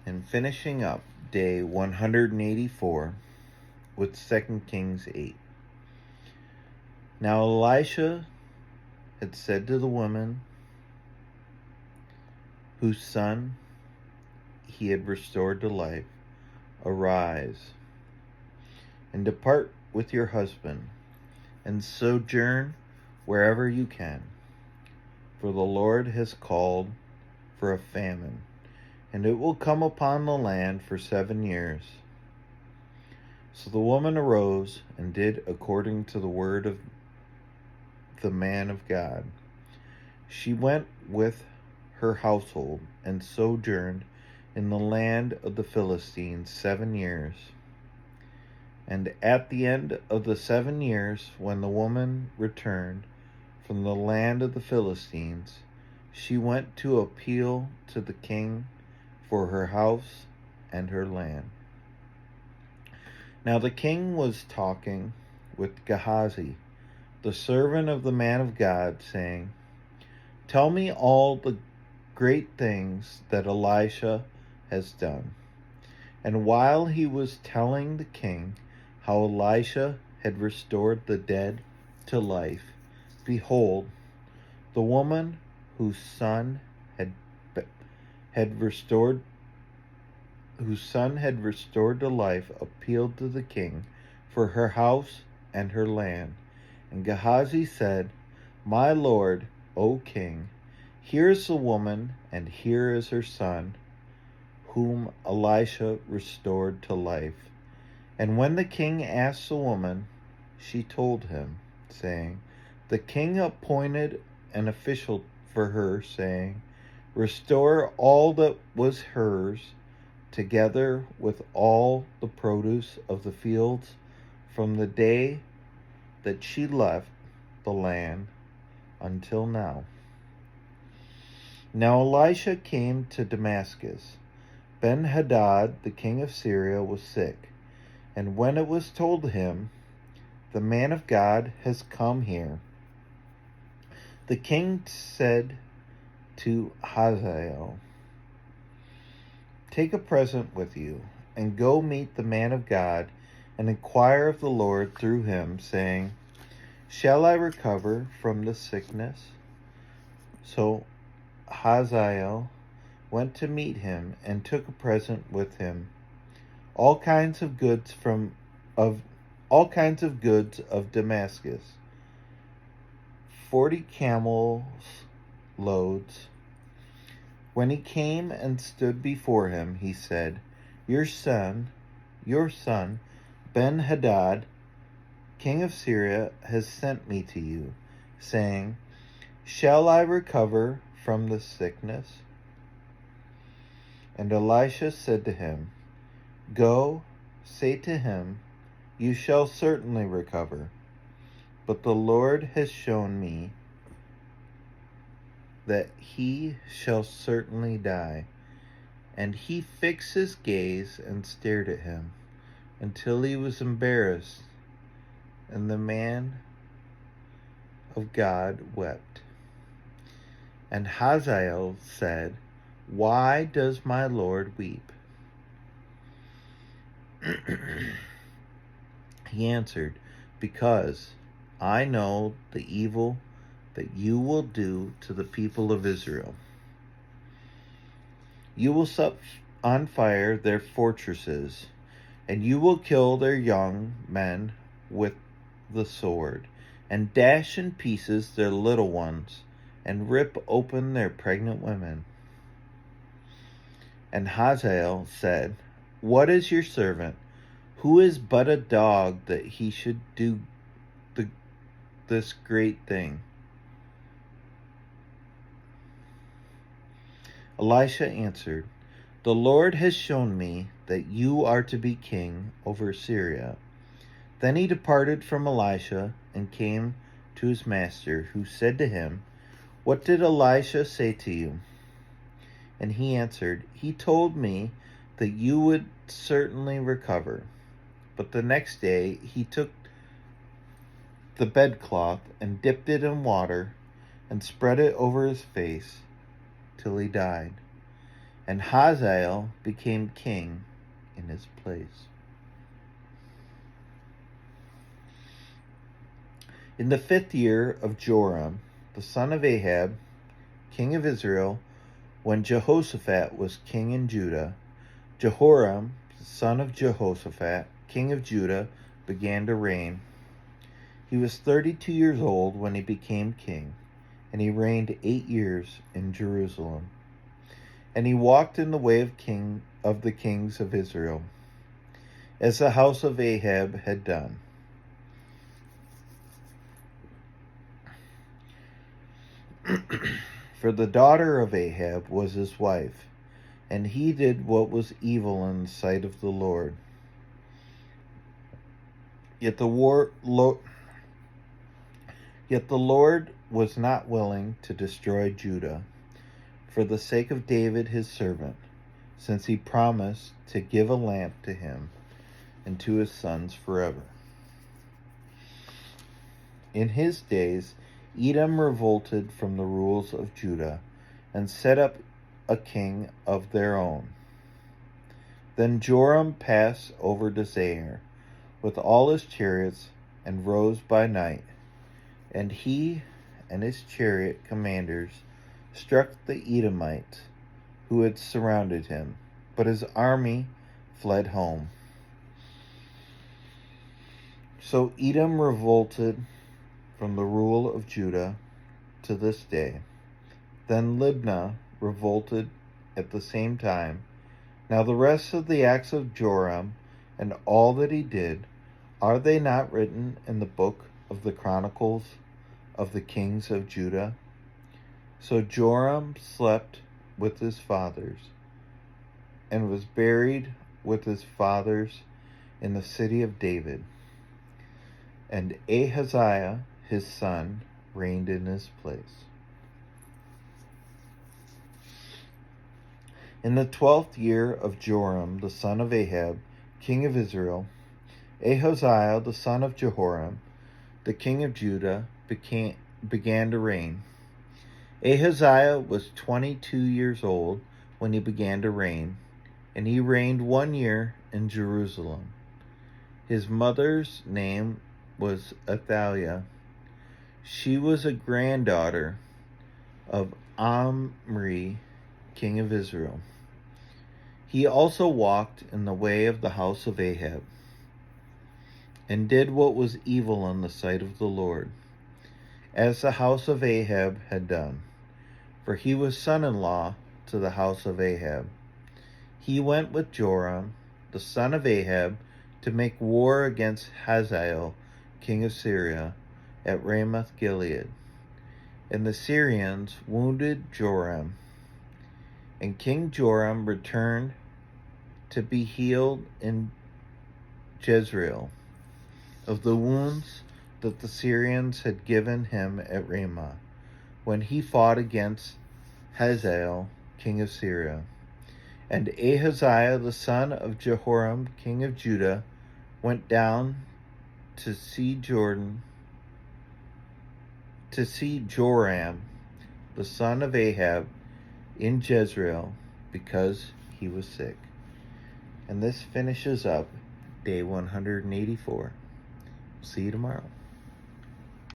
and finishing up day 184 with 2 Kings 8. Now Elisha had said to the woman whose son he had restored to life, "Arise and depart with your husband and sojourn wherever you can, for the Lord has called for a famine, and it will come upon the land for 7 years." So the woman arose and did according to the word of the man of God. She went with her household and sojourned in the land of the Philistines 7 years. And at the end of the 7 years, when the woman returned from the land of the Philistines, she went to appeal to the king for her house and her land. Now the king was talking with Gehazi, the servant of the man of God, saying, "Tell me all the great things that Elisha has done." And while he was telling the king how Elisha had restored the dead to life, behold, the woman whose son had restored to life appealed to the king for her house and her land. And Gehazi said, "My lord, O king, here is the woman, and here is her son, whom Elisha restored to life." And when the king asked the woman, she told him, saying, "The king appointed an official for her, saying, 'Restore all that was hers, together with all the produce of the fields, from the day that she left the land until now.'" Now Elisha came to Damascus. Ben-Hadad, the king of Syria, was sick. And when it was told him, "The man of God has come here," the king said to Hazael, "Take a present with you, and go meet the man of God, and inquire of the Lord through him, saying, 'Shall I recover from the sickness?'" So Hazael went to meet him and took a present with him, all kinds of goods of Damascus, 40 camels loads. When he came and stood before him, he said, your son, Ben-Hadad, king of Syria, has sent me to you, saying, 'Shall I recover from the sickness?'" And Elisha said to him, "Go, say to him, you shall certainly recover. But the Lord has shown me that he shall certainly die." And he fixed his gaze and stared at him until he was embarrassed, and the man of God wept. And Hazael said, "Why does my Lord weep?" He answered, "Because I know the evil that you will do to the people of Israel. You will set on fire their fortresses, and you will kill their young men with the sword, and dash in pieces their little ones, and rip open their pregnant women." And Hazael said, "What is your servant, who is but a dog, that he should do this great thing?" Elisha answered, "The Lord has shown me that you are to be king over Syria." Then he departed from Elisha and came to his master, who said to him, "What did Elisha say to you?" And he answered, "He told me that you would certainly recover." But the next day he took the bedcloth and dipped it in water and spread it over his face till he died. and Hazael became king in his place. In the 5th year of Joram, the son of Ahab, king of Israel, when Jehoshaphat was king in Judah, Jehoram, the son of Jehoshaphat, king of Judah, began to reign. He was 32 years old when he became king, and he reigned 8 years in Jerusalem. And he walked in the way of the kings of Israel, as the house of Ahab had done. For the daughter of Ahab was his wife, and he did what was evil in the sight of the Lord. Yet the Lord was not willing to destroy Judah for the sake of David his servant, since he promised to give a lamp to him and to his sons forever. In his days, Edom revolted from the rules of Judah and set up a king of their own. Then Joram passed over to Zair with all his chariots and rose by night, and he and his chariot commanders struck the Edomites who had surrounded him, but his army fled home. So Edom revolted from the rule of Judah to this day. Then Libnah revolted at the same time. Now the rest of the acts of Joram and all that he did, are they not written in the book of the Chronicles of the kings of Judah? So Joram slept with his fathers and was buried with his fathers in the city of David. And Ahaziah, his son, reigned in his place. In the 12th year of Joram, the son of Ahab, king of Israel, Ahaziah, the son of Jehoram, the king of Judah, began to reign. Ahaziah was 22 years old when he began to reign, and he reigned 1 year in Jerusalem. His mother's name was Athaliah. She was a granddaughter of Omri, king of Israel. He also walked in the way of the house of Ahab, and did what was evil in the sight of the Lord, as the house of Ahab had done, for he was son-in-law to the house of Ahab. He went with Joram, the son of Ahab, to make war against Hazael, king of Syria, at Ramoth Gilead. And the Syrians wounded Joram, and King Joram returned to be healed in Jezreel of the wounds that the Syrians had given him at Ramah, when he fought against Hazael, king of Syria. And Ahaziah, the son of Jehoram, king of Judah, went down to see Joram, the son of Ahab, in Jezreel, because he was sick. And this finishes up day 184. See you tomorrow.